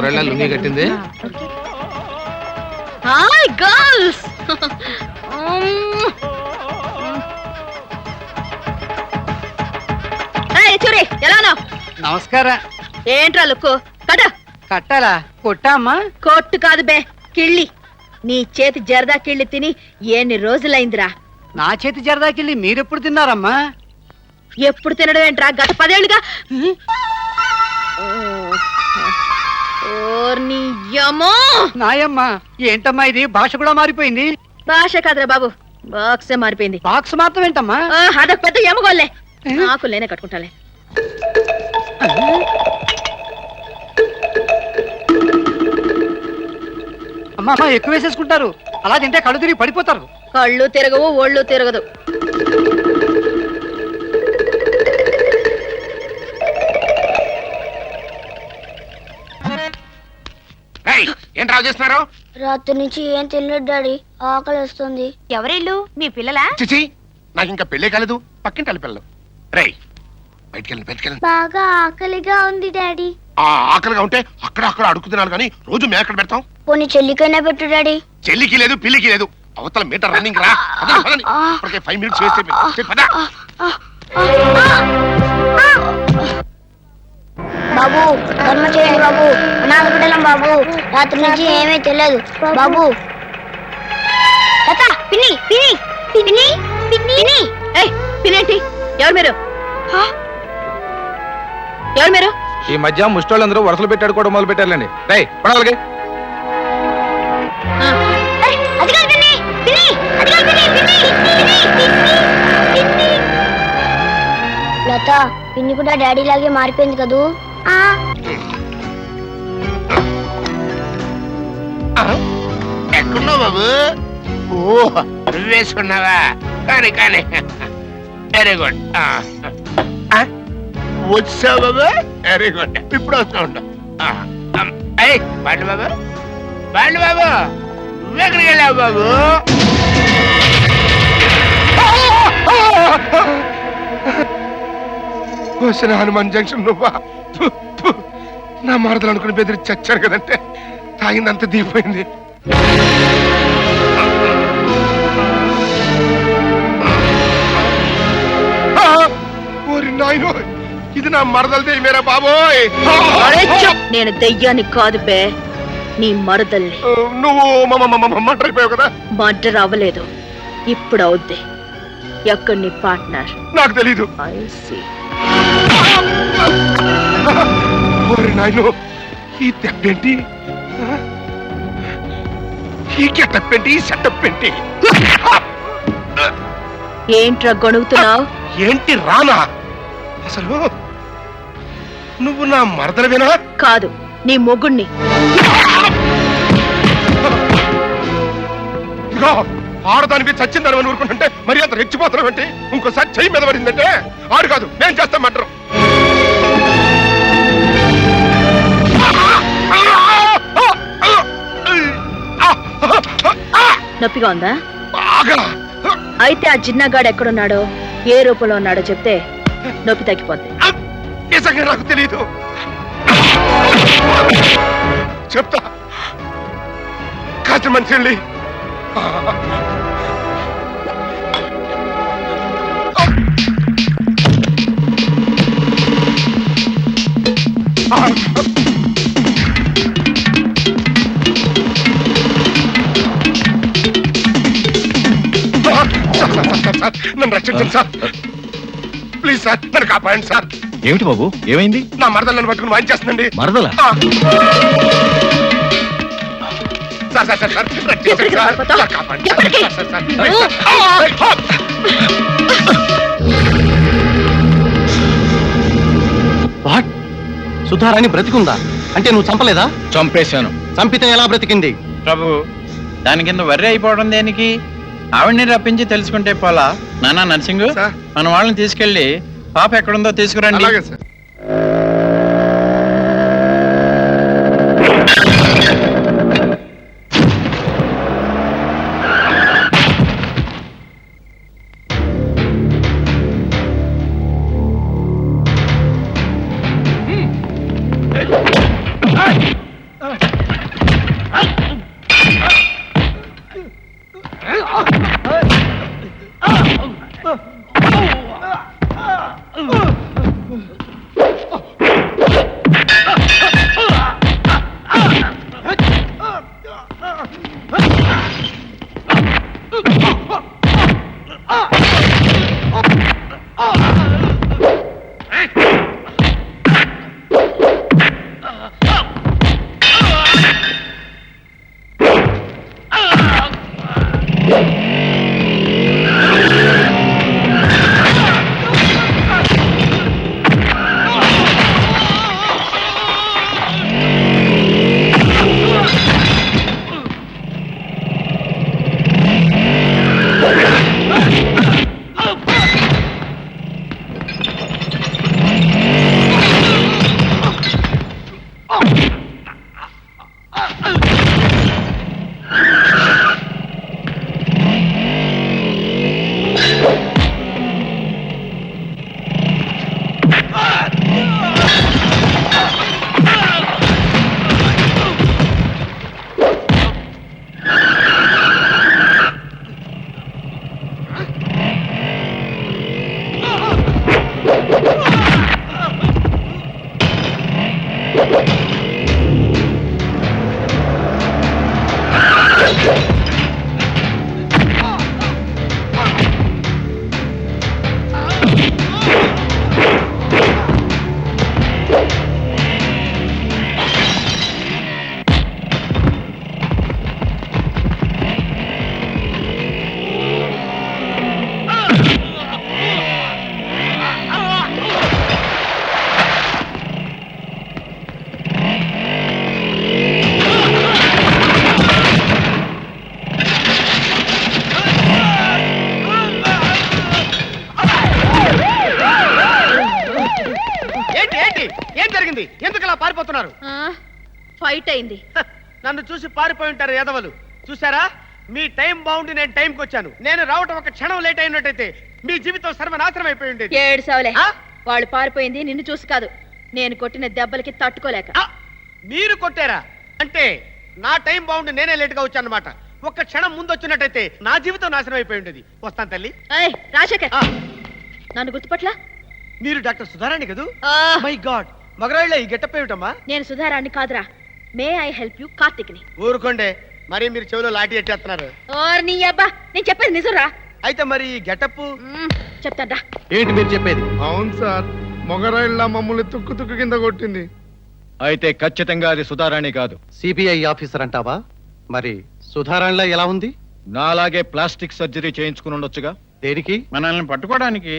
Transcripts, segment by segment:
వేళ లుంగి కట్టింది. Hi girls. చూరి ఎలానో. నమస్కారం. ఏంట్రా లుక్కు? కట కట్టాలా? కొట్టా అమ్మా? కొట్టు కాదు బే, కిళ్ళి. నీ చేతి జరదా కిళ్ళి తిని ఎన్ని రోజులైందిరా? నా చేతి జరదాకిళ్ళి మీరెప్పుడు తిన్నారమ్మా? ఎప్పుడు తినడం ఏంట్రా, గత 10 ఏళ్ళుగా. నాయమ్మా, ఏంటమ్మా ఇది? భాష కూడా మారిపోయింది. భాష కాదురా బాబు, బాక్సే మారిపోయింది. బాక్స్ మాత్రం ఏంటమ్మా? అదొక పెద్ద ఎమగోల్లే. నాకు లేనే కట్టుకుంటాలే. అమ్మా ఎక్కువ వేసేసుకుంటారు. అలా తింటే కళ్ళు తిరిగి పడిపోతారు. కళ్ళు తిరగవు, ఒళ్ళు తిరగదు. ఏం రావు చేస్తున్నారు? రాత్రి నుంచి ఏం తెలియదు డాడీ, ఆకలి వస్తుంది. ఎవరిల్లు? మీ పిల్లలా? చిచి, నాకు ఇంకా పెళ్ళే కాలేదు. పక్కింటి పిల్లలు. రై బయటికెళ్ళి. బాగా ఆకలిగా ఉంది డాడీ. ఆ ఆకలిగా ఉంటే అక్కడ అడుగుతున్నాను కానీ రోజు మేము ఎక్కడ పెడతాం? పోనీ చెల్లికైనా పెట్టు డాడీ. చెల్లికి లేదు, పిల్లికి లేదు. అవతల మీటర్ రన్నింగ్ రా. 5 మినిట్స్ వేస్తే బాబు ధర్మ చేయండి బాబు, అనాథ బిడ్డలం బాబు. రాత్రి నుంచి ఏమీ తెలియదు బాబు. పిన్ని పిన్ని పిన్ని పిన్ని. పిన్నేంటి? ఎవరు మీరు? ఎవరు మీరు? ఈ మధ్య ముష్టోళ్ళందరూ వరుసలు పెట్టాడుకోవడం మొదలు పెట్టారులేండి. రై పడాలకి. లత, పిన్ని కూడా డాడీ లాగే మారిపోయింది కదూ. ఎక్కడున్నావు బాబు? ఓ వేసుకున్నావా? కానీ కానీ వెరీ గుడ్. వచ్చావు బాబు, వెరీ గుడ్. ఇప్పుడు వస్తూ ఉంటావు. బాండి బాబు, బాండి బాబు, నువ్వెక్కడికి వెళ్ళావు బాబు? వచ్చిన హనుమాన్ జంక్షన్ నువ్వా? నా మరదలు అనుకుని బెదిరి చచ్చాడు కదంటే తాగిందంత దిగిపోయింది. ఓరి నాయనో, ఇది నా మరదలు దెయ్యమేరా బాబోయ్. నేను దెయ్యాన్ని కాదు బే, నీ మరదల్ని. నువ్వు మర్డర్ అయిపోయావు కదా? మర్డర్ అవ్వలేదు, ఇప్పుడు అవుద్ది. ఎక్కడ నీ పార్ట్నర్? నాకు తెలీదు. ఓరి నాయనో, ఈ దెబ్బేంటి? ఈ గెటప్ ఏంటి? ఈ సెటప్ ఏంటి? ఏంట్రా గొణుగుతున్నావు? ఏంటి రానా? అసలు నువ్వు నా మరదలవేనా? కాదు, నీ మొగుణ్ణి. ఇదిగో, ఆడదానికి చచ్చిందని ఊరుకుంటుంటే మరి అంత రెచ్చిపోతున్నావు అంటే. ఇంకోసారి చెయ్యి మీద పడిందంటే ఆడు కాదు, నేను చేస్తామంటారు. నొప్పిగా ఉందా? బాగా. అయితే ఆ జిన్నగాడు ఎక్కడున్నాడో, ఏ రూపంలో ఉన్నాడో చెప్తే నొప్పి తగ్గిపోద్ది. నిజంగా నాకు తెలీదు. చెప్తా. కాస్త మంచి వెళ్ళి నన్ను రక్షించండి సార్, ప్లీజ్ సార్, నన్ను కాపాడండి సార్. ఏమిటి బాబు, ఏమైంది? నా మరదలు నన్ను పట్టుకుని వాయించేస్తుందండి. మరదలా? సార్ సార్ సార్ సార్, రక్షించండి సార్, కాపాడండి సార్, సార్. వాట్? సుధారాణి బ్రతికుందా? అంటే నువ్వు చంపలేదా? చంపేశాను. చంపితే ఎలా బ్రతికింది? ప్రభు, దాని కింద వర్రీ అయిపోవడం దేనికి? ఆవిడ్ని రప్పించి తెలుసుకుంటే పోలా. నానా నర్సింగ్, మన వాళ్ళని తీసుకెళ్లి పాప ఎక్కడుందో తీసుకురండి. అలాగే సార్. ఏం జరిగింది? ఎందుకు అలా పారిపోతున్నారు? ఫైట్ అయింది. నన్ను చూసి పారిపోయి ఉంటారు యాదవలు. చూసారా, మీ టైం బాగుండి నేను టైంకి వచ్చాను. నేను రావటం ఒక క్షణం లేట్ అయినట్టయితే మీ జీవితం సర్వనాశనం అయిపోయి ఉండేది. ఏడ్సావులే. వాళ్ళు పారిపోయింది నిన్ను చూసి కాదు, నేను కొట్టిన దెబ్బలకి తట్టుకోలేక. మీరు కొట్టారా? అంటే నా టైం బాగుండి నేనే లేట్ గా వచ్చాను అనమాట. ఒక్క క్షణం ముందు వచ్చినట్టయితే నా జీవితం నాశనం అయిపోయి ఉండేది. వస్తాను తల్లి. రాజశేఖర్, నన్ను గుర్తుపట్లా? మీరు డాక్టర్ సుధారాణి కదూ? మై గాడ్, మగరాళ్ళ ఈ గెటప్ ఏమిటమ్మా? నేను సుధారాణి కాదురా, may I help you Karthik ని. ఊరుకోండే, మరి మీరు చెవిలో లాఠీ ఎట్టేస్తున్నారు. నీ అబ్బా, నేను చెప్పేది నిజంరా. అయితే మరి ఈ గెటప్ చెప్తాడా? ఏంటి మీరు చెప్పేది? అవును సార్, మొగరాయిల్లా మమ్మల్ని తుక్కు తుక్కు కింద కొట్టింది. అయితే ఖచ్చితంగా అది సుధారాణి కాదు. సిబిఐ ఆఫీసర్ అంటావా? మరి సుధారాణిలా ఎలా ఉంది? నాలాగే ప్లాస్టిక్ సర్జరీ చేయించుకుని ఉండొచ్చుగా. దేనికి? మనల్ని పట్టుకోవడానికి.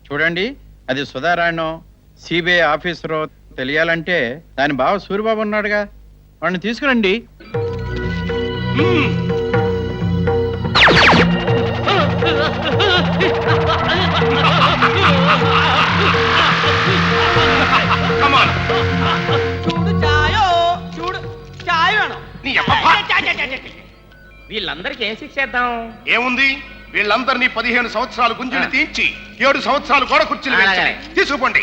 చూడండి, అది సుధారాయణో సిబిఐ ఆఫీసరో తెలియాలంటే దాని బావ సూరిబాబు ఉన్నాడుగా, వాడిని తీసుకురండి. చూడు చాయో, చూడు చాయ్ వేణం. వీళ్ళందరికీ ఏం శిక్ష చేద్దాం? ఏముంది, వీళ్ళందరినీ 15 సంవత్సరాలు గుంజులు తీయించి 7 సంవత్సరాలు కూడా కుర్చీలు వేయించాలి. తీసుకుపోండి.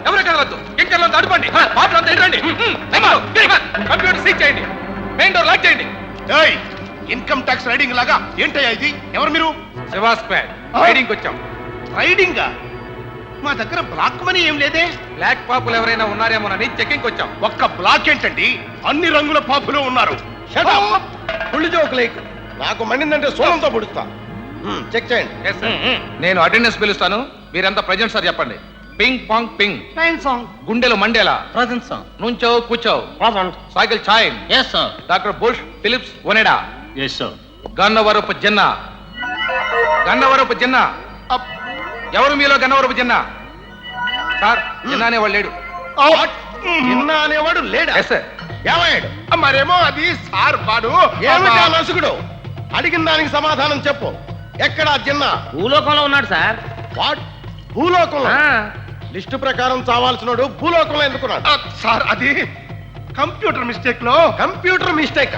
ఎవరు కదలొద్దు, ఇంకర్లో నడపండి. కంప్యూటర్ సీజ్ చేయండి, మెయిన్ డోర్ లాక్ చేయండి. ఏయ్, ఇన్కమ్ ట్యాక్స్ రైడింగ్ లాగా ఏంటయ్యా ఇది? ఎవరు మీరు? శివాస్ ప్యాడ్ రైడింగ్ వచ్చాం. రైడింగ్? మా దగ్గర బ్లాక్ మనీ ఏం లేదే. బ్లాక్ పాపులు ఎవరైనా ఉన్నారేమోనని చెకింగ్ వచ్చాం. ఒక్క బ్లాక్ ఏంటండి, అన్ని రంగుల పాపులు ఉన్నారు. పుల్లి జోకులేకు, నాకు మండిందంటే సోలంతో పుడుస్తా. చెక్ చేయండి. నేను అటెండెన్స్ పిలుస్తాను, మీరంతా ప్రజెంట్ సార్ చెప్పండి. పింగ్ పాంగ్ పింగ్, గుండెలు మండేలా, నుంచో కూర్చో, cycle chain, doctor Bush Philips Onida, Gannavarapu Jinna. Gannavarapu Jinna ఎవరు మీలో? గన్నవరపు జిన్నా సార్, జిన్నా అనేవాడు లేడు. నిన్న అనేవాడు లేడా? ఏమయ్యాడు? మరేమో అది సార్ వాడు. ఏమిటా నసుగుడు? అడిగిన దానికి సమాధానం చెప్పు. ఎక్కడ జిన్నా? భూలోకంలో ఉన్నాడు సార్. వాట్? భూలోకంలో? లిస్టు ప్రకారం చావాల్సినోడు భూలోకంలో ఎందుకున్నాడు? సార్, అది కంప్యూటర్ మిస్టేక్ లో. Computer mistake?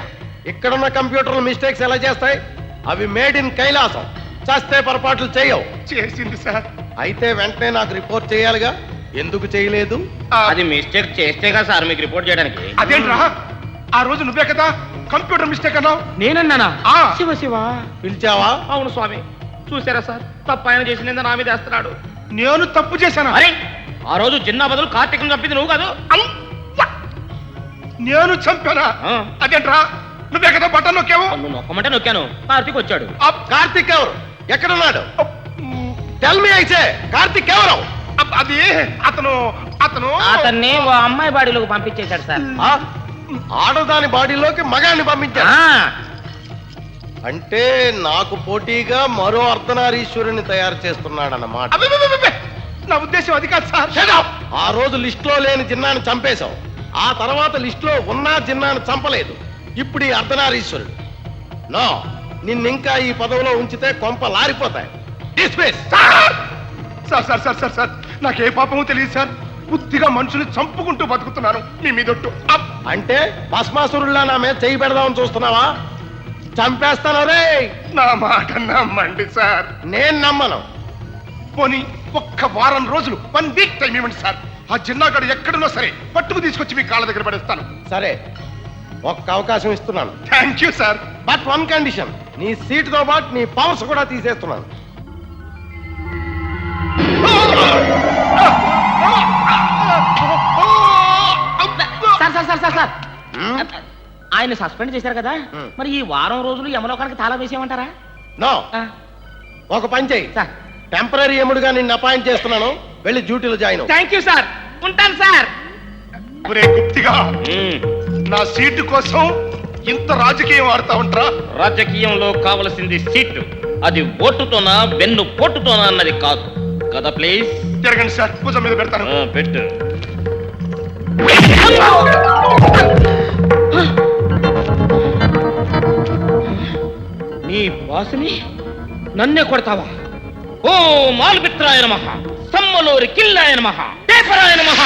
ఇక్కడున్న కంప్యూటర్ మిస్టేక్స్ ఎలా చేస్తాయి? అవి మేడ్ ఇన్ కైలాసం, చేస్తే పొరపాట్లు చేయవు. చేసింది సార్. అయితే వెంటనే నాకు రిపోర్ట్ చేయాలిగా, ఎందుకు చేయలేదు? అది మిస్టేక్ చేస్తేగా సార్ మీకు రిపోర్ట్ చేయడానికి. అదేంట్రా, ఆ రోజు నువ్వే కదా కంప్యూటర్ మిస్టేక్ అన్నావు. నేనన్నానా? శివ శివ. పిలిచావా? అవును స్వామి. చూసారా సార్, తప్పు ఆయన చేసిన నా మీద వేస్తున్నాడు. నేను తప్పు చేశాను? అరే, ఆ రోజు జిన్నా బదులు కార్తీక్ చంపింది నువ్వు కాదు? నేను చంపానా? అదేంట్రా, నువ్వే కదా బటన్ నొక్కావు. నువ్వు నొక్కమంటే నొక్కాను, కార్తీక్ వచ్చాడు. కార్తీక్ ఎవరు? ఎక్కడున్నాడు? Tell me. అయితే కార్తీక్ ఎవరు? అది అతను అతను అతన్ని ఓ అమ్మాయి బాడీలోకి పంపించేశాడు సార్. ఆడదాని బాడీలోకి మగాన్ని పంపించాడు అంటే నాకు పోటీగా మరో అర్ధనారీశ్వరుని తయారు చేస్తున్నాడన్నమాట. నా ఉద్దేశం అది కాదు సార్. ఆ రోజు లిస్ట్ లో లేని జిన్నాను చంపేశాం. ఆ తర్వాత లిస్ట్ లో ఉన్న జిన్నాను చంపలేదు. ఇప్పుడు ఈ అర్ధనారీశ్వరుడు. నో, నిన్నింకా ఈ పదవిలో ఉంచితే కొంప లారిపోతాయి. Dismiss. Sir sir sir sir sir నాకే పాపము తెలియదు సార్. బుద్ధిగా మనుషులు చంపుకుంటూ బతుకుతున్నాను మీ మీదొట్టు అంటే భస్మాసురుల్లా నా మీద చేయి పెడదామని చూస్తున్నావా? చంపేస్తాను రే. నా మాట నమ్మండి సార్. నేను నమ్మను. పోనీ ఒక్క వారం రోజులు 1 వీక్ టైం ఇవ్వండి సార్. ఆ జిన్నాగాడు ఎక్కడున్నా సరే పట్టుకు తీసుకొచ్చి మీ కాళ్ళ దగ్గర పడేస్తాను. సరే, ఒక్క అవకాశం ఇస్తున్నాను. Thank you sir. But 1 condition, నీ సీటుతో పాటు నీ పవర్స్ కూడా తీసేస్తున్నాను. సార్ ఆయన సస్పెండ్ చేశారు కదా, మరి ఈ వారం రోజులు యమలోకానికి తాళం వేసేయమంటారా? నో, ఒక పని చెయ్యి. టెంపరీ ఎముడుగా నిన్ను అపాయింట్ చేస్తున్నాను. వెళ్ళి డ్యూటీలో జాయిన్ అవ్వు. థ్యాంక్ యూ సార్, ఉంటాను సార్. ఒరే గుప్తిగా, నా సీటు కోసం ఇంత రాజకీయం ఆడుతా ఉంటారా? రాజకీయంలో కావలసింది సీటు, అది ఓటుతోనా వెన్ను పోటుతోనా అన్నది కాదు కదా. ప్లీజ్ జరగండి సార్, పూజ మీద పెడతాను. పెట్టు. నీ బాసుని నన్నే కొడతావా? ఓ మాల్పిత్రాయ నమః, సమ్మలూరి కిల్లాయ నమః, పేపరాయ నమః.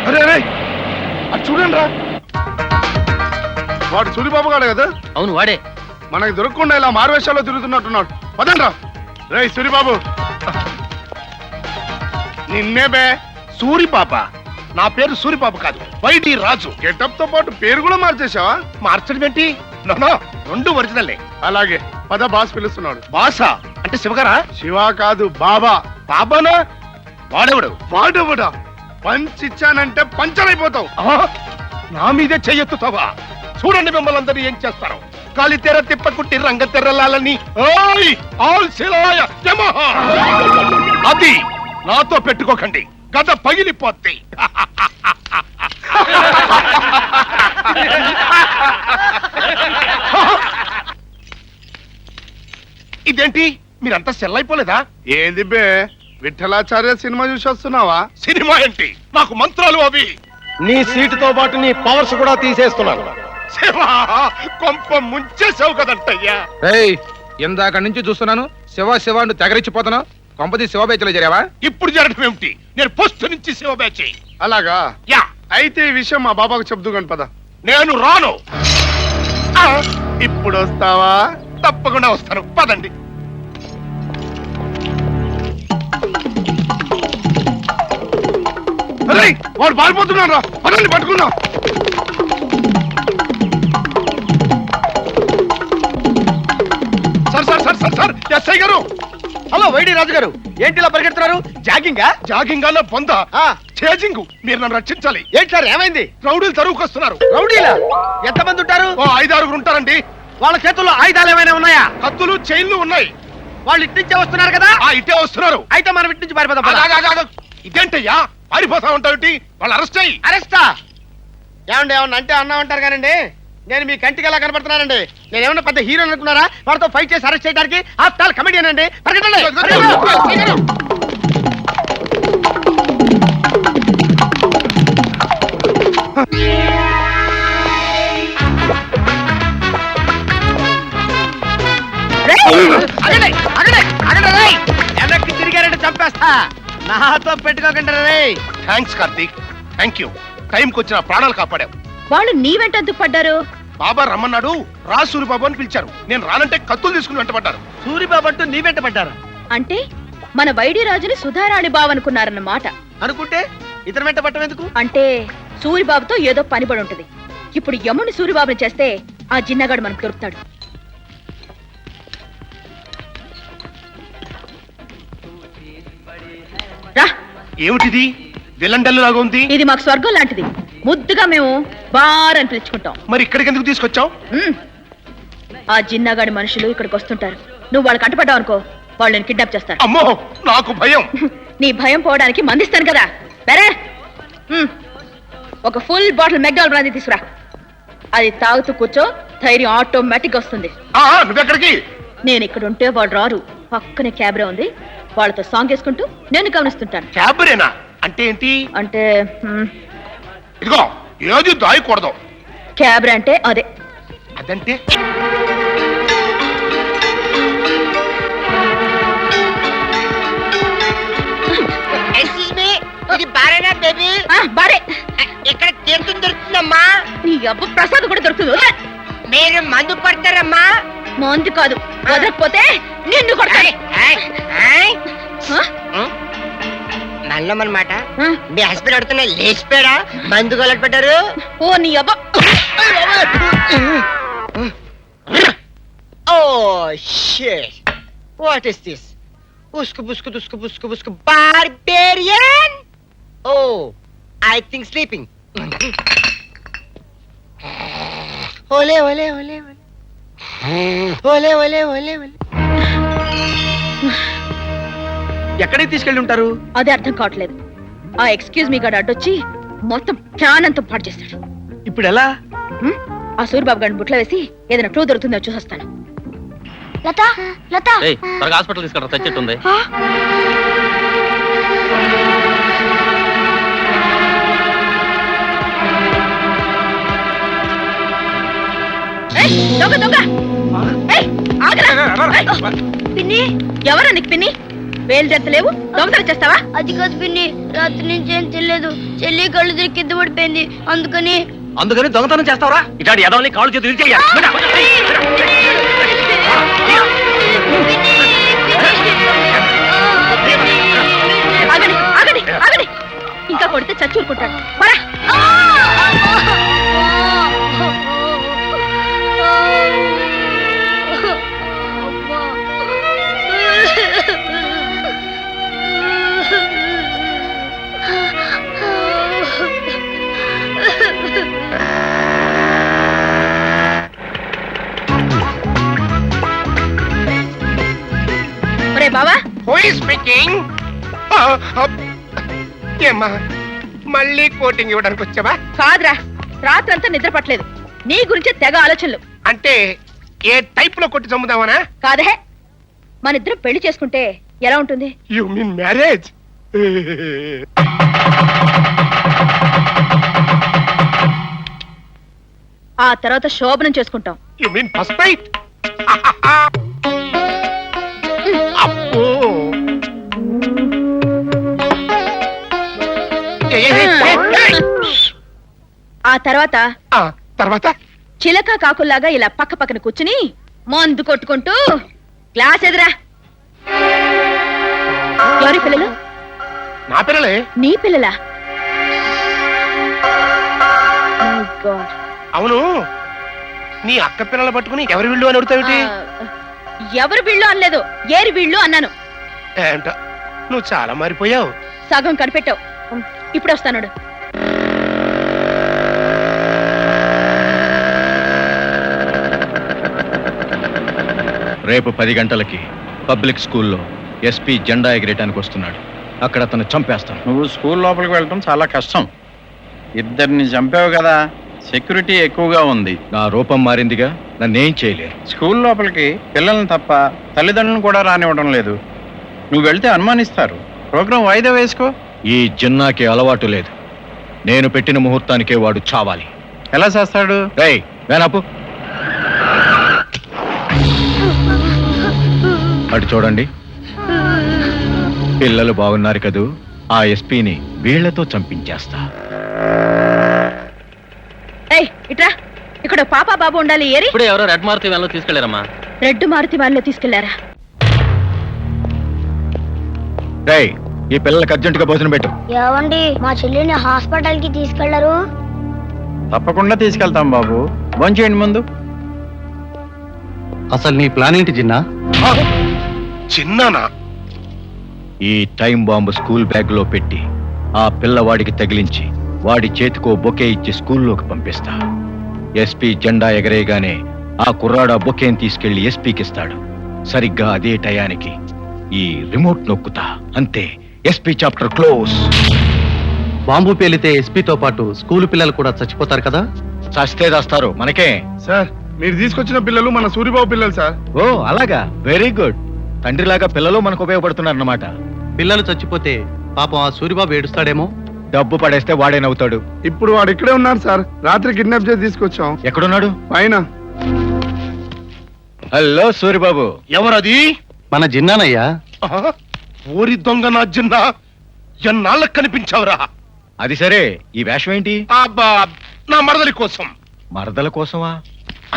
అరే అరే, అది చూడండి రా. వాడు సూరిబాబు గాడే కదా? అవును వాడే. మనకి దొరకకుండా ఇలా మారువేషాల్లో తిరుగుతున్నట్టున్నాడు. పదండి రా. రే సూరిబాబు, నిన్నే బే. సూరిపాప? నా పేరు సూరిపాప కాదు, వైడి రాజు. గెటప్ తో పాటు పేరు కూడా మార్చేసావా? మార్చడం ఏంటి? నో, 2 ఒరిజినల్లే. అలాగే పద, బాస్ పిలుస్తున్నాడు. బాసా అంటే శివగారా? శివ కాదు, బాబా. బాబానా? వాడెవడు? వాడెవడా? పంచిచ్చానంటే పంచర్ అయిపోతావు. నా మీదే చెయ్యెత్తుతావా? చూడండి మిమ్మల్ని అందరూ ఏం చేస్తారో. కాలితెర తిప్పకుట్టి రంగ తెర్రలాలని. ఆల్ శిలాయ నమః. అది నాతో పెట్టుకోకండి, గద పగిలిపోద్ది. ఇదేంటి, మీరంతా సెల్ అయిపోలేదా? ఏంది బే, విఠలాచార్య సినిమా చూసి వస్తున్నావా? సినిమా ఏంటి, నాకు మంత్రాలు అవి. నీ సీటుతో పాటు నీ పవర్స్ కూడా తీసేస్తున్నాను. శివా, కొంప ముంచేసావు కదంటయ్యా. ఇందాక నుంచి చూస్తున్నాను శివ శివ అంటూ తెగరిచ్చిపోతున్నావు. కొంపది శివ బేచలో చేరావా? ఇప్పుడు జరగడం ఏమిటి? నేను పోస్ట్ నుంచి శివ బ్యాచ్. అలాగా? యా. అయితే ఈ విషయం మా బాబాకు చెప్దు కాని పద. నేను రాను. ఇప్పుడు వస్తావా? తప్పకుండా వస్తాను, పదండి. వాడు పారిపోతున్నాడు రా, పదండి పట్టుకుందాం. Sir sir sir sir sir, SI గారు. హలో వైడి రాజు గారు, ఏంటి ఇలా పరిగెడుతున్నారు? జాగింగా? జాగింగ్ అన్న పొంద చేజింగ్. మీరు నన్ను రక్షించాలి. ఏంటి సార్, ఏమైంది? రౌడీలు తరువుకొస్తున్నారు. రౌడీలా? ఎంతమంది ఉంటారు? 5-6 ఉంటారండి. వాళ్ళ చేతుల్లో ఆయుధాలు ఏమైనా ఉన్నాయా? కత్తులు, చైన్లు ఉన్నాయి. వాళ్ళు ఇటు నుంచే వస్తున్నారు కదా? ఇటే వస్తున్నారు. అయితే మనం ఇటు నుంచి పారిపోదాం. ఇదేంటయ్యా, పారిపోతా ఉంటావు? వాళ్ళు అరెస్ట్ అయ్యి. అరెస్టా? ఏమండి, ఏమన్నా అంటే అన్నా ఉంటారు కానండి. నేను మీ కంటికి ఎలా కనపడుతున్నానండి? నేను ఏమన్నా పెద్ద హీరో అనుకున్నారా? వాడితో ఫైట్ చేసి అరెస్ట్ చేయడానికి? ఆఫ్టర్ ఆల్ కమెడియన్ అండి. పరిగెత్తండి. వెనక్కి తిరిగారంటే చంపేస్తా. నాతో పెట్టుకోకండి రే. Thanks Karthik, thank you. టైంకి వచ్చిన ప్రాణాలు కాపాడావు. వాళ్ళు నీ వెంట ఎందుకు పడ్డారు? బాబా రమ్మన్నాడు, రా సూరిబాబు అని పిలిచారు. నేను రానంటే కత్తులు తీసుకుని వెంటబడ్డారు. సూరిబాబు అంటూ నీ వెంట పడ్డారు అంటే మన వైడి రాజుని సుధారాణి బావనుకున్నారన్నమాట. అనుకుంటే ఇతర వెంట పట్టం ఎందుకు? అంటే సూరిబాబుతో ఏదో పనిపడి ఉంటది. ఇప్పుడు యముని సూరిబాబుని చేస్తే ఆ జిన్నగాడు మనకు దొరుకుతాడు. రా, ఏమిటిది విలండల్లు లాగా ఉంది? ఇది మాకు స్వర్గం లాంటిది. ముద్దుగా మేము బార్ అని పిలుచుకుంటాం. మరి ఇక్కడికి ఎందుకు తీసుకొచ్చావు? ఉమ్. ఆ జిన్నాగాడి మనుషులు ఇక్కడికి వస్తుంటారు. నువ్వు వాళ్ళకి అంటపడ్డావు అనుకో, వాళ్ళని కిడ్నాప్ చేస్తారు. అమ్మో నాకు భయం. నీ భయం పోవడానికి మందిస్తాను కదా. సరే, ఒక ఫుల్ బాటిల్ మెక్డాల్ బ్రాందీ తీసుకురా. అది తాగుతూ కూర్చో, ధైర్యం ఆటోమేటిక్ వస్తుంది. నువ్వెక్కడికి? నేను ఇక్కడ ఉంటే వాడు రారు. పక్కనే క్యాబ్రే ఉంది, వాళ్ళతో సాంగ్ వేసుకుంటూ నేను గమనిస్తుంటాను. క్యాబరేనా అంటే ఏంటి? అంటే ఇదిగో ఏది దాయకూడదు. క్యాబ్రే అంటే అదే. అదంటే ఇది బారేనా బేబీ? బారే. ఇక్కడ తీర్థం దొరుకుతుందమ్మా. నీ అబ్బు ప్రసాద్ కూడా దొరుకుతుంది. మీరు మందు పడతారమ్మా? మందు కాదు, వదలకపోతే నిన్ను కొడతాను. నల్లమన్నమాట. మీ హస్బెండ్ అడుగుతున్నా లేచిపోయాడా? మందు కొలట్ పెట్టారు. ఓ నీ అబ్బా. Oh shit, what is this? ఉస్కు బుస్కు దుస్కు బుస్కు బుస్కు barbarian. Oh I think sleeping. ఓలే ఓలే ఓలే ఓలే ఓలే ఓలే ఓలే. ఎక్కడికి తీసుకెళ్ళి ఉంటారు? అదే అర్థం కావట్లేదు. ఆ ఎక్స్క్యూజ్ మీ గారు అడ్డొచ్చి మొత్తం ప్రాణంతో పాటు చేస్తాడు. ఇప్పుడు ఎలా? ఆ సూర్యబాబు గారిని బుట్లో వేసి ఏదైనా క్లూ దొరుకుతుందో చూసొస్తాను. లత లత త్వరగా హాస్పిటల్ తీసుకెళ్ళరా, చచ్చెట్టుంది. దొంగ దొంగ. పిన్ని, ఎవరా నీకు పిన్ని? వేలుదెత్తలేవు, దొంగతనం చేస్తావా? అది కాదు పిన్ని, రాత్రి నుంచి ఏం తెలియదు. చెల్లి కళ్ళు తిరిగి కింద పడిపోయింది, అందుకని దొంగతనం చేస్తావరా? ఇటాడి ఎదవల్ని కాళ్ళు చేతులు విరిచేయాలి. ఆగండి ఆగండి ఆగండి, ఇంకా కొడితే చచ్చూరుకుంటాడు. పరా. బావా, హూ ఈస్ స్పీకింగ్? ఏమ్మా మళ్ళీ కోటింగ్ ఇవ్వడానికి వచ్చావా? కాదురా, రాత్రంతా నిద్ర పట్టలేదు. నీ గురించే తెగ ఆలోచనలు. అంటే ఏ టైప్ లో కొట్టి చంపుదామనా? కాదే, మన ఇద్దరు పెళ్లి చేసుకుంటే ఎలా ఉంటుంది? You mean marriage? ఆ తర్వాత శోభనం చేసుకుంటాం. You mean first night? అబ్బో, ఆ తర్వాత తర్వాత చిలక కాకుల్లాగా ఇలా పక్క పక్కన కూర్చుని మందు కొట్టుకుంటూ గ్లాస్ ఎదురా. ఎవరి పిల్లలు? నా పిల్లలే. నీ పిల్లలా? Oh God. అవును, నీ అక్క పిల్లలు పట్టుకుని ఎవరి వీళ్ళు అని అడుగుతావిటి? ఎవరు వీళ్ళు అనలేదు, ఏరి వీళ్ళు అన్నాను. ఏంటో నువ్వు చాలా మారిపోయావు. సగం కనిపెట్టావు. ఇప్పుడు వస్తాను. రేపు 10 గంటలకి పబ్లిక్ స్కూల్లో ఎస్పీ జెండా ఎగిరేయడానికి వస్తున్నాడు. అక్కడ అతను చంపేస్తాను. నువ్వు స్కూల్ లోపలికి వెళ్ళడం చాలా కష్టం. ఇద్దరిని చంపావు కదా, సెక్యూరిటీ ఎక్కువగా ఉంది. నా రూపం మారిందిగా, నన్నేం చేయలేదు. స్కూల్ లోపలికి పిల్లల్ని తప్ప తల్లిదండ్రులను కూడా రానివ్వడం లేదు. నువ్వు వెళ్తే అనుమానిస్తారు. ప్రోగ్రాం వాయిదా వేసుకో. ఈ జిన్నాకి అలవాటు లేదు. నేను పెట్టిన ముహూర్తానికే వాడు చావాలి. ఎలా చేస్తాడు? రేయ్ వేనాపు, అటు చూడండి. పిల్లలు బాగున్నారు కదూ, ఆ ఎస్పీని వీళ్లతో చంపించేస్తా. ఇట్రా, ఇక్కడ పాపా బాబు ఉండాలి. ఏరి ఇప్పుడు ఎవరో రెడ్ మారుతి వ్యాన్లో తీసుకెళ్లారమ్మా. రెడ్ మారుతి వ్యాన్లో తీసుకెళ్లారా? రేయ్, ఈ పిల్లలకి అర్జెంటుగా భోజనం పెట్టు. ఏవండి, మా చెల్లిని హాస్పిటల్ కి తీసుకెళ్లరు? తప్పకుండా తీసుకెళ్తాం బాబు, భోంచేయండి ముందు. అసలు నీ ప్లాన్ ఏంటి జిన్నా? చిన్నానా? ఈ టైం బాంబు స్కూల్ బ్యాగ్ లో పెట్టి ఆ పిల్లవాడికి తగిలించి వాడి చేతికో బొకే ఇచ్చి స్కూల్లోకి పంపిస్తా. ఎస్పీ జెండా ఎగరేయగానే ఆ కుర్రాడు ఆ బొకేని తీసుకెళ్లి ఎస్పీకి ఇస్తాడు. సరిగ్గా అదే టయానికి ఈ రిమోట్ నొక్కుతా. అంతే, ఎస్పీ చాప్టర్ క్లోజ్. బాంబు పేలితే ఎస్పీతో పాటు స్కూల్ పిల్లలు కూడా చచ్చిపోతారు కదా? చస్తే దాస్తారు, మనకే. సార్ మీరు తీసుకొచ్చిన పిల్లలు మన సూరిబాబు పిల్లలు సార్. ఓ అలాగా, వెరీ గుడ్. తండ్రిలాగా పిల్లలు మనకు ఉపయోగపడుతున్నారన్నమాట. పిల్లలు చచ్చిపోతే పాపం ఆ సూరిబాబు ఏడుస్తాడేమో. డబ్బు పడేస్తే వాడే నవ్వుతాడు. ఇప్పుడు వాడు ఇక్కడే ఉన్నాడు సార్. రాత్రి కిడ్నాప్ చేసి తీసుకొచ్చాం. ఎక్కడున్నాడు? పైన. హలో సూరిబాబు. ఎవరది? మన జిన్నానయ్యా. ఊరి దొంగ నా జిన్న, ఎన్నాళ్ళకు కనిపించావురా? అది సరే, ఈ వేషం ఏంటి? అబ్బా, నా మరదలి కోసం. మరదల కోసమా?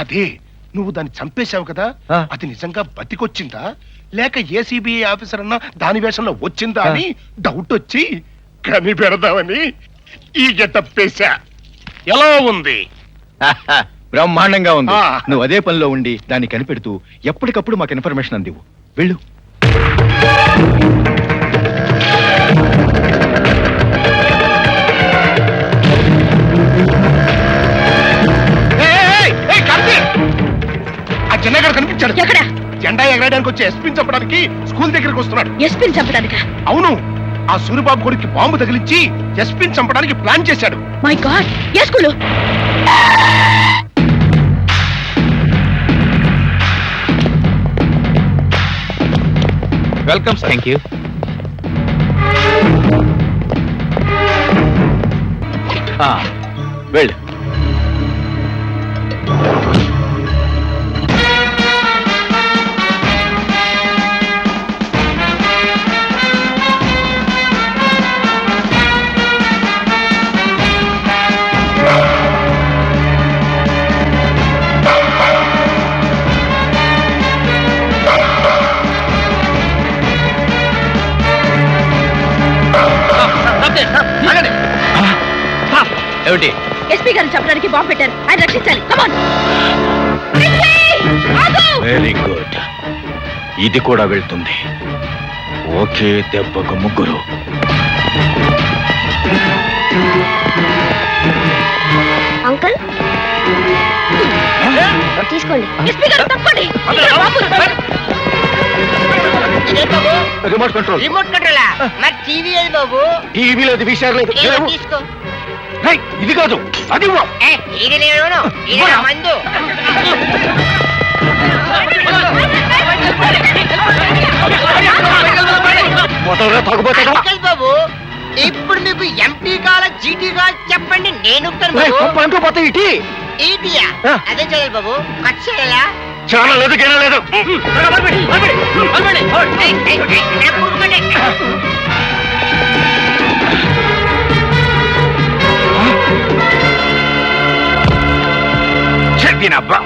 అదే, నువ్వు దాన్ని చంపేశావు కదా, ఆ. అది నిజంగా బతికొచ్చిందా లేక ఏసీబీఐ ఆఫీసర్ అన్న దాని వేషంలో వచ్చిందా అని డౌట్ వచ్చి కనిపెడదామని ఈ గెటప్ వేశా. ఎలా ఉంది? బ్రహ్మాండంగా ఉంది. ఆ. నువ్వు అదే పనిలో ఉండి దాన్ని కనిపెడుతూ ఎప్పటికప్పుడు మాకు ఇన్ఫర్మేషన్ అందివు. వెళ్ళు. ఆ జెండాగాడు కనిపించాడు. ఎక్కడ? జెండా ఎగరడానికి వచ్చి ఎస్పీని చంపడానికి స్కూల్ దగ్గరికి వస్తున్నాడు. ఎస్పీని చంపడానికా? అవును, ఆ సూరిబాబు కొడుక్కి బాంబు తగిలించి ఎస్పీని చంపడానికి ప్లాన్ చేశాడు. మై గాడ్, ఏ school? Welcome sir. Thank you. వెళ్ళు. ఏమిటి? ఎస్పీ గారిని చంపడానికి బాంబు పెట్టారు. ఆయన రక్షించాలి. కమాన్. Very good. ఇది కూడా వెళ్తుంది. ఓకే, దెబ్బకు ముగ్గురు. అంకుల్ తీసుకోండి. ఎస్పీ గారు తప్పండి. ఇక్కడ బాంబు. Remote control. రిమోట్ కంట్రోలా? మరి టీవీ అది బాబు. టీవీ లేదు, విషయాలు లేవు. తీసుకో. ఇది కాదు, అది ఇవ్వు. ఇది నేను మందు. మొదలుగా తాగుపోతాడా? బాబు, ఇప్పుడు మీకు ఎంపీ కాల జీటీ కాల చెప్పండి, నేను అంటూ పోతాయి ఇటీ. ఈటీయా? అదే చేయాలి బాబు. కట్ చేయాలా? చాలా లేదు, గిన లేదు. చెట్టినబ్బా.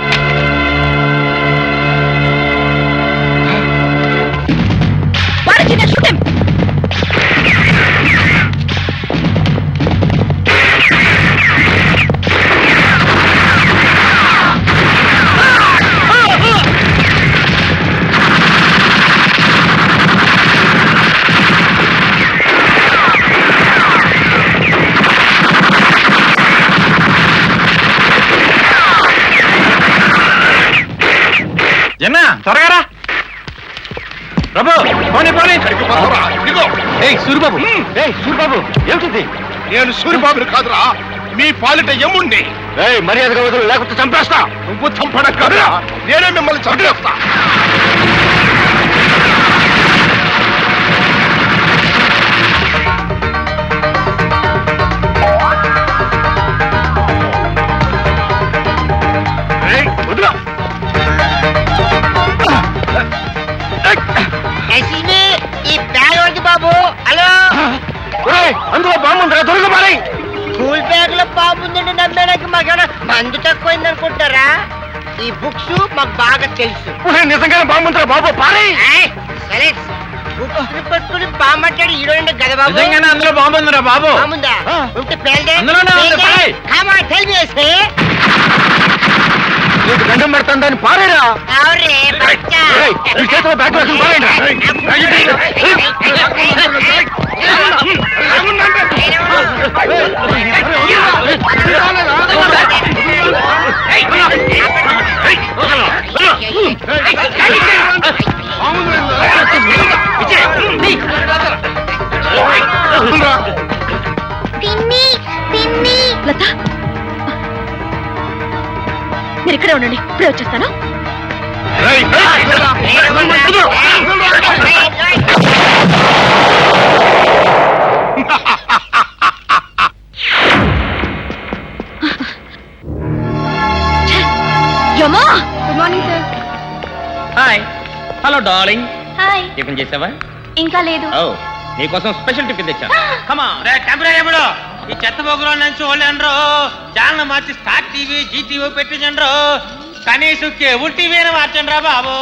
జన్నా, త్వరగా రా. ప్రభు, పోనీ పోనీ. ఇదిగో, సూరిబాబు. సూరిబాబు, ఏమిటిది? నేను సూరిబాబుని కాదురా, మీ పాలిట యముణ్ణి. మర్యాదగా వదులు, లేకపోతే చంపేస్తా. నువ్వు చంపడం కాదురా, నేనే మిమ్మల్ని చంపేస్తా. వదిలా. ఈ బ్యాగ్ వద్దు బాబు. హలో, అందులో బాంబు ఉందిరా, దొరక మారి. స్కూల్ బ్యాగ్ లో బాబు ఉందండి. నమ్మడానికి మాకేమైనా మందు తక్కువైంది అనుకుంటారా? ఈ బుక్స్ మాకు బాగా తెలుసు. నిజంగానే బాంబు ఉందిరా బాబు, పారి. సరే, బుక్స్ పట్టుకుని బామ్మట్టాడు హీరోయిన్ కదా బాబు. నిజంగానే అందులో బాంబు ఉందిరా బాబు. బాగుందా? ఉంటే పేల్దే. అందులోనే ఉంది, పారేయ్. Come on, tell me, say. నీకు దండం పెడతాను, దాన్ని పారేరా. అవురే, బచ్చా. చేతిలో బ్యాగ్ వేసుకుని పారేయండి. ఉండండి, ఇప్పుడే వచ్చేస్తాను. Yama, good morning sir. Hi, hello darling. Hi. Tiffin చేసావా? ఇంకా లేదు. ఓ, నీకోసం స్పెషల్ టిఫిన్ తెచ్చాను. కమా. టెంపరీ ఈ చెత్త బొగ్గులో నుంచి వాళ్ళండ్రు ఛానల్ మార్చి స్టార్ టీవీ జీటీవీ పెట్టించండ్రు. కనీసం కేబుల్ టీవీ మార్చండి రా బాబు.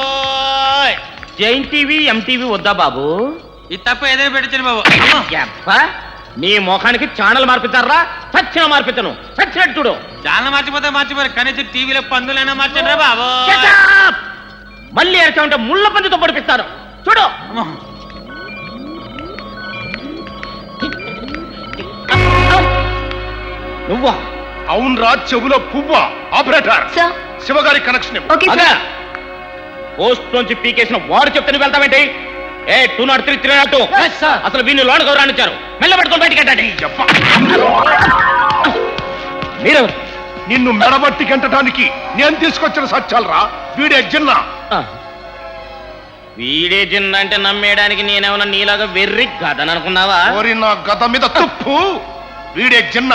జైన్ టీవీ ఎంటీవీ వద్దా బాబు? ఇది తప్ప ఏదైనా పెట్టించండి బాబు. యబ్బా, నీ ముఖానికి ఛానల్ మార్పిస్తారా? చచ్చిన మార్పితను, చచ్చినట్టు చూడు. ఛానల్ మార్చిపోతే మార్చిపోరు, కనీసం టీవీలో పందులైనా మార్చండి రా బాబు. Shut up! మళ్ళీ అరిచా ఉంటే ముళ్ళ పందితో పడిపిస్తాను చూడు. నువ్వా? అవునరా, చెవులో పువ్వా? Operator sir. శివగారి కనెక్షన్ ఇవ్వు. ఓకే అదే సార్. పోస్ట్ నుంచి పీకేసిన వాడు చెప్తే నువ్వు వెళ్తావేంటి? ఏ 203 302 అసలు వీళ్ళు లోన్ గౌరవాన్నిచ్చారు. మెల్లబెట్టుకొని బయటికి వెళ్ళండి. చెప్ప. మీరు నిన్ను మెడబట్టి గంటడానికి నేను తీసుకొచ్చిన సత్యాలరా. వీడే జిన్న. వీడే జిన్న అంటే నమ్మేయడానికి నేనేమన్నా నీలాగా వెర్రి కాదని అనుకున్నావా? ఓరి నా గద మీద తుప్పు. వీడే జిన్న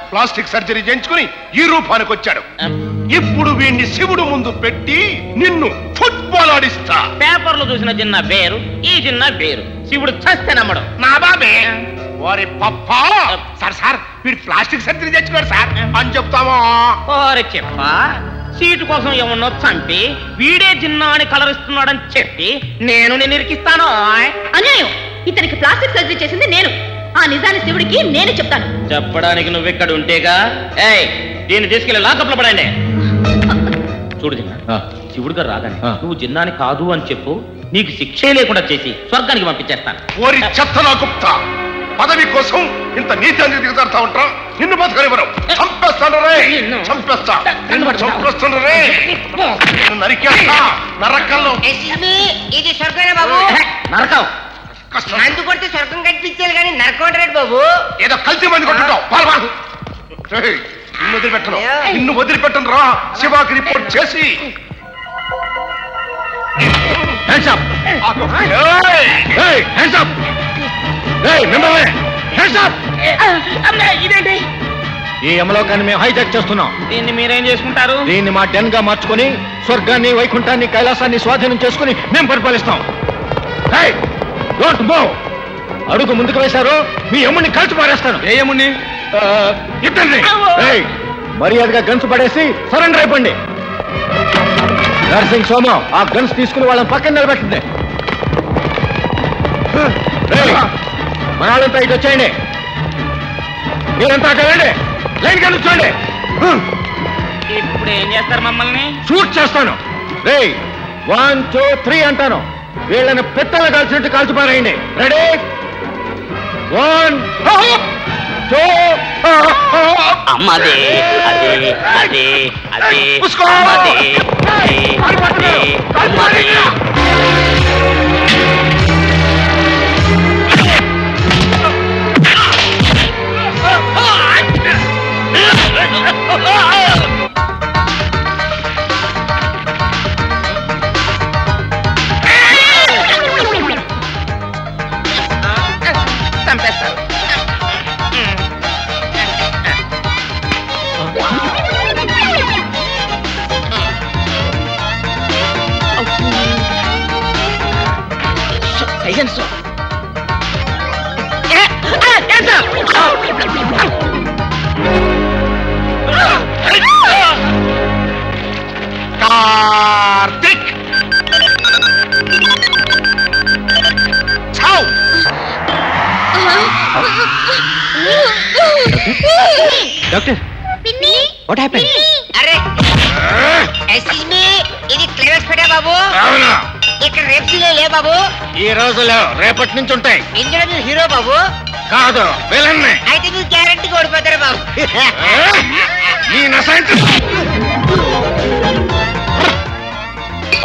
ప్లాస్టిక్ సర్జరీ చేయించుకుని ఈ రూపానికి వచ్చాడు. ఇప్పుడు వీడిని శివుడు ముందు పెట్టి నిన్ను ఫుట్బాల్ ఆడిస్తా. పేపర్లో చూసిన జిన్న వేరు, ఈ జిన్న వేరు. శివుడు చస్తే నమ్మడు. నా బాబే ఓరి పప్పా. సార్ వీడు ప్లాస్టిక్ సర్జరీ తెచ్చుకున్నాడు సార్ అని చెప్తామా? ఓరే చెప్పా, సీటు కోసం ఏమన్నో చంపి వీడే జిన్నా అని కలరిస్తున్నాడని చెప్పి నేను ఇరికిస్తాను. అన్యాయం. ఇతనికి ప్లాస్టిక్ సర్జరీ చేసింది నేను. ఆ నిజాన్ని శివుడికి నేను చెప్తాను. చెప్పడానికి నువ్వు ఇక్కడ ఉంటేగా. ఏయ్, దీన్ని తీసుకెళ్లి లాకప్లో పడండి. చూడు జిన్నా, శివుడు గారు రాగానే నువ్వు జిన్నాని కాదు అని చెప్పు. నీకు శిక్షే లేకుండా చేసి స్వర్గానికి పంపించేస్తాను. ఓరి చెత్తనా గుప్తా, పదవి కోసం ఇంత నీతి అనేది దిగజారుతా ఉంటా. నిన్ను బతకనివ్వరు. చంపేస్తాను రే, చంపేస్తా. నిన్ను చంపేస్తాను రే, నిన్ను నరికేస్తా నరకంలో. ఇది స్వర్గమే బాబు. నరకం మందు కొడితే స్వర్గం కనిపించాలి కానీ నరకం రేటు బాబు. ఏదో కల్తీ మంది కొట్టుంటావు. పాల్వాడు. నిన్ను వదిలిపెట్టను, నిన్ను వదిలిపెట్టను రా. శివాకి రిపోర్ట్ చేసి ఇదేంటి? ఈ యమలోకాన్ని మేము హైజాక్ చేస్తున్నాం. దీన్ని మీరేం చేసుకుంటారు? దీన్ని మా డెన్ గా మార్చుకొని స్వర్గాన్ని, వైకుంఠాన్ని, కైలాసాన్ని స్వాధీనం చేసుకుని మేము పరిపాలిస్తాం. Don't move. అడుగు ముందుకు వేశారు మీ యముడిని కలిసి పారేస్తాను. ఏ యముడిని? ఇద్దరిని. మర్యాదగా గన్స్ పడేసి సరెండర్ అయిపోండి. నర్సింగ్ సోమం ఆ గన్స్ తీసుకుని వాళ్ళని పక్కన నిలబెట్టింది. మన వాళ్ళంతా ఇటు వచ్చేయండి. మీరంతా అక్కడ రండి. లైన్ గా కూర్చోండి. ఇప్పుడు ఏం చేస్తారు మమ్మల్ని? షూట్ చేస్తాను. 1 2 3 అంటాను. వీళ్ళని పెట్టలు కాల్చినట్టు కాల్చి పారేయండి. రెడీ? 1 2 అమ్మదే అదే అదే అదే పుష్కో! అదే అదే అదే అమ్మదే. చంపేస్తారు. Karthik doctor what happen? అరే ఎక్స్క్యూజ్ మీ, ఇది క్లినిక్ పెట్టా బాబు. అవునా? ఇక్కడ రేపు లే బాబు. ఈ రోజులో రేపటి నుంచి ఉంటాయి. ఇందులో మీరు హీరో బాబు. కాదు, విలన్ని. అయితే మీరు గ్యారెంటీ ఓడిపోతారు బాబు. ఈ scientist.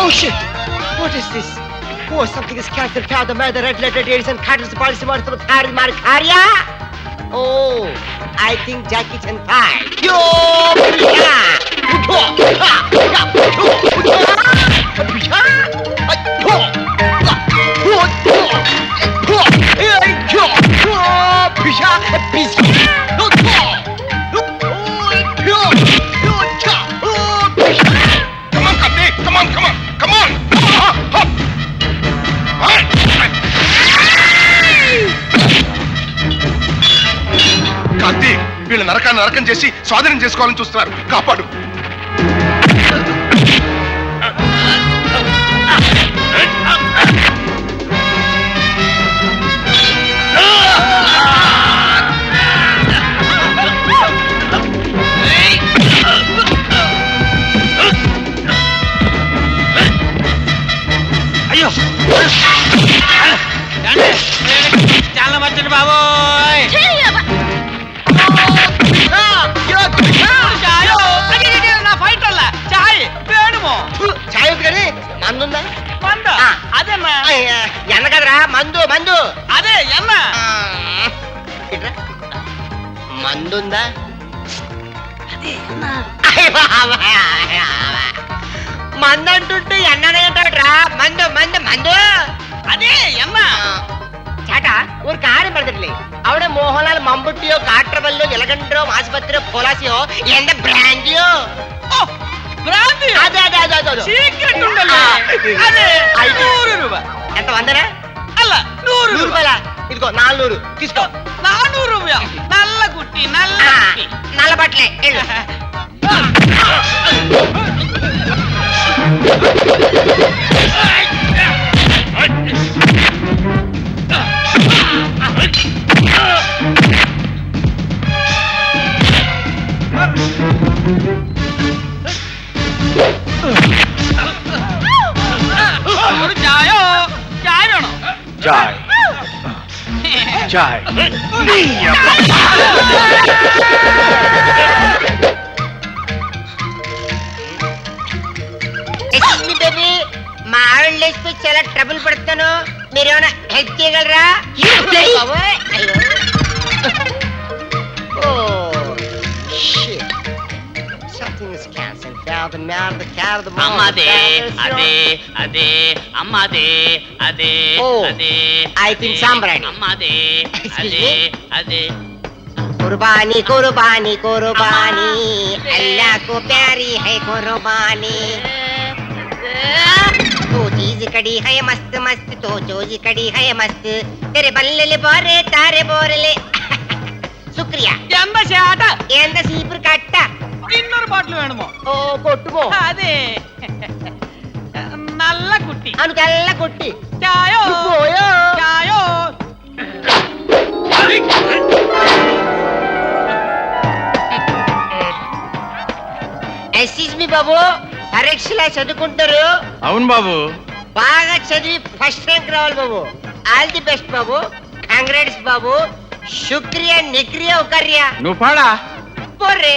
Oh shit! What is this? Oh, something is cancelled. Found the murder, red letter, days and cards, policy, monster, Harry Markaria. Oh I think Jackie Chan థాయ్ కార్తీక్ వీళ్ళ నరకాన్ని నరకం చేసి స్వాధీనం చేసుకోవాలని చూస్తున్నారు, కాపాడు. అయ్యో చాలా మంచిది బాబు. నా ఫైట్ వల్ల చాయ్ వేణుమో చాయ్ కానీ మందుందా? మంద అదేమ్మా ఎన్న కదరా మందు మందు అదే ఎన్న ఇట్రా మందుందా? మందు అంటుంటే ఎన్ననేటరా మందు మందు మందు అదే ఎన్న ചേട്ടാ ഒരു കാര്യം പറഞ്ഞിട്ടില്ലേ അവിടെ മോഹൻലാൽ മമ്പുട്ടിയോ കാട്ടറവല്ലോ ഇലകണ്ടോ ആശുപത്രിയോ പൊലാസിയോ എന്റെ ബ്രാൻഡിയോ భ్రాంతి అదే అదే అదే అదే సీక్రెట్ ఉండాలి. అదే 100 రూపాయ ఎంత వందనా అల్ల 100 రూపాయల ఇదిగో 400 తీసుకో 400 రూపాయ నల్ల కుట్టి నల్ల కుట్టి నల్ల బట్టలే వెళ్ళు. ഒരു ചായോ ചായ വേണോ చాయ్ చాయ్ Excuse me, baby. మా ఆవిడ లేచిపోయి చాలా ట్రబుల్ పడుతాను, మీరేమైనా హెల్ప్ చేయగలరా? బాబోయ్, అయ్యో. Oh, shit. Something is canceled. The man, the cat, the mom. అమ్మదే అదే అదే అమ్మదే అదే Oh, అదే I think సాంబ్రాణి. అమ్మదే Excuse అదే me? అదే कुर्बानी कुर्बानी कुर्बानी अल्लाह को प्यारी है कुर्बानी तो चीज कड़ी है मस्त मस्त तो चोज कड़ी है मस्त तेरे बल्ले बोरे तारे बोरले शुक्रिया ఎంత చేట ఏంద సీపురు కట్ట 200 బాటిల్ వేణుమో ఓ కొట్టుకో అదే నల్ల కుట్టి అను తెల్ల కొట్టి చాయో పోయో చాయో ఎస్ఎస్ మీ బాబు పరీక్షలా చదువుకుంటారు, అవును బాబు. బాగా చదివి ఫస్ట్ ర్యాంక్ రావాలి బాబు. ఆల్ ది బెస్ట్ బాబు, కంగ్రాట్స్ బాబు. శుక్రియా నిక్రియా ఉకర్యా నువ్వు పాడా. పోర్రే.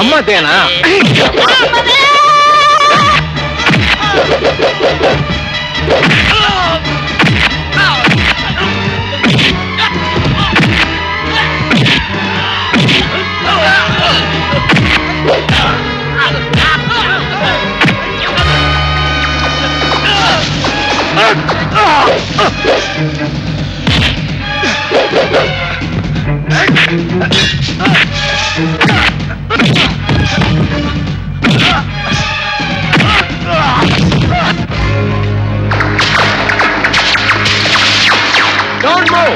అమ్మదేనా? Don't move.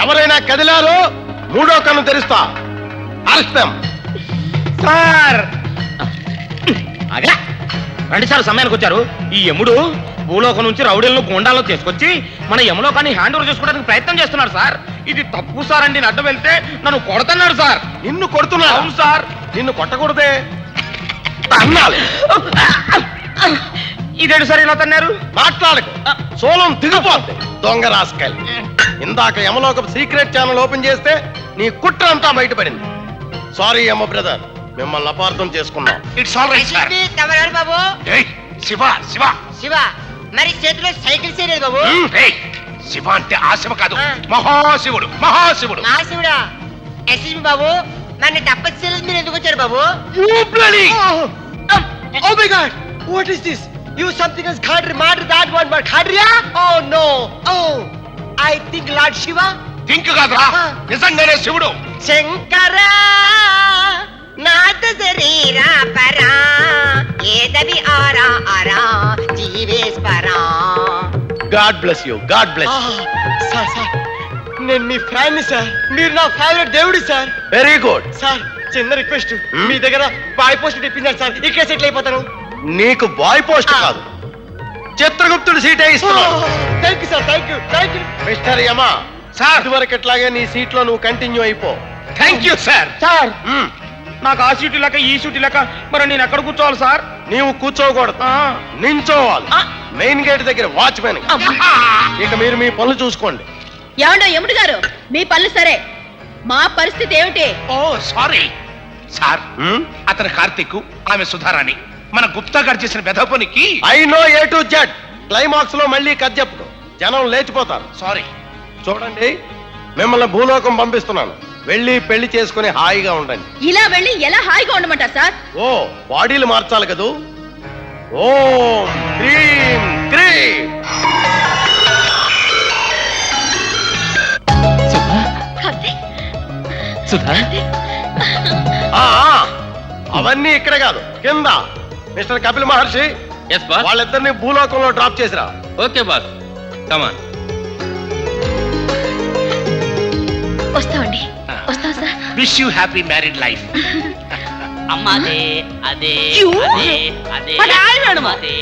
ఎవరైనా కదిలారో మూడో కన్ను తెరుస్తా. అరెస్ట్ సార్ ఆగా రండి సార్, సమయానికి వచ్చారు. ఈ యముడు భూలోకం నుంచి రౌడీలను గోండాలను తీసుకొచ్చి మన యమలోకాన్ని హ్యాండ్ ఓవర్ చేసుకోవడానికి ప్రయత్నం చేస్తున్నాడు సార్. ఇది తప్పు సార్ అండి. నేను అడ్డం వెళ్తే నన్ను కొడుతున్నాడు సార్. నిన్ను కొడుతున్నా? అవును సార్. నిన్ను కొట్టకూడదే, అన్నాలి. ఇదేంటి సార్ ఇలా తన్నారు? మాట్లాడకు, సోలం దిగిపోద్ది. దొంగ రాసుకెళ్ళి ఇందాక యమలోక సీక్రెట్ ఛానల్ ఓపెన్ చేస్తే నీ కుట్ర అంతా బయటపడింది. సారీ యమ బ్రదర్, మిమ్మల్ని అపార్థం చేసుకున్నాం. It's all right sir. తమరు బాబు శివ శివ శివ, మరి చేతిలో సైకిల్ చేయలేదు బాబు. ఏయ్, శివ అంటే ఆ శివ కాదు, మహాశివుడు మహాశివుడు. నా శివుడా? ఎస్ఎస్బి బాబు, నన్ను తప్పని చేయలేదు, మీరు ఎందుకు వచ్చారు బాబు? Oh my God! What is this? You something else Khadri, matter that one, but Khadriya? Oh no! Oh, I think Lord Shiva. Think కాదురా, నిజంగానే శివుడు. శంకరా నాథ శరీరా పరా ఏదవి ఆరా ఆరా జీవేశ్వరా. God bless you, God bless. Sir sir, నేను మీ ఫ్యాన్ సార్. మీరు నా ఫేవరెట్ దేవుడి సార్. Very good. సార్, చిన్న రిక్వెస్ట్, మీ దగ్గర బాయ్ పోస్ట్ ఇప్పించారు సార్. ఇక్కడ సెటిల్ అయిపోతాను. నీకు బాయ్ పోస్ట్ కాదు, చిత్రగుప్తుడు సీటే ఇస్తున్నాడు. Thank you sir, thank you, thank you. Mister Yama sir, ఇదివరకు ఎట్లాగే నీ సీట్ లో నువ్వు కంటిన్యూ అయిపో. Thank you sir. సార్, నాకు ఆ సీటు లెక్క ఈ సీటు లెక్క, మరి నేను ఎక్కడ కూర్చోవాలి సార్? నీవు కూర్చోకూడదు, నించోవాలి. మెయిన్ గేట్ దగ్గర వాచ్మెన్. ఇక మీరు మీ పనులు చూసుకోండి. ఏమండో యముడు గారు, మీ పనులు సరే, మా పరిస్థితి ఏమిటి? Oh sorry sir. అతను కార్తీక్, ఆమె సుధారాణి. మన గుప్తా గారు చేసిన బెదపనికి I know A to Z. Climax లో మళ్ళీ కథ చెప్పుకో, జనం లేచిపోతారు. సారీ. చూడండి, మిమ్మల్ని భూలోకం పంపిస్తున్నాను. వెళ్ళి పెళ్లి చేసుకుని హాయిగా ఉండండి. ఇలా వెళ్ళి ఎలా హాయిగా ఉండమంటారు సార్? ఓ, బాడీలు మార్చాలి కదూ. ఓం హ్రీం క్రీం. ఆ, అవన్నీ ఇక్కడ కాదు, కింద. Mister Kapil Maharshi, yes boss. వాళ్ళిద్దరిని భూలోకంలో డ్రాప్ చేసిరా. Okay boss, come on. వస్తామండి, వస్తాం sir. Wish you happy married life. అమ్మాదే అదే You? అదే అదే మా నాయన. అదే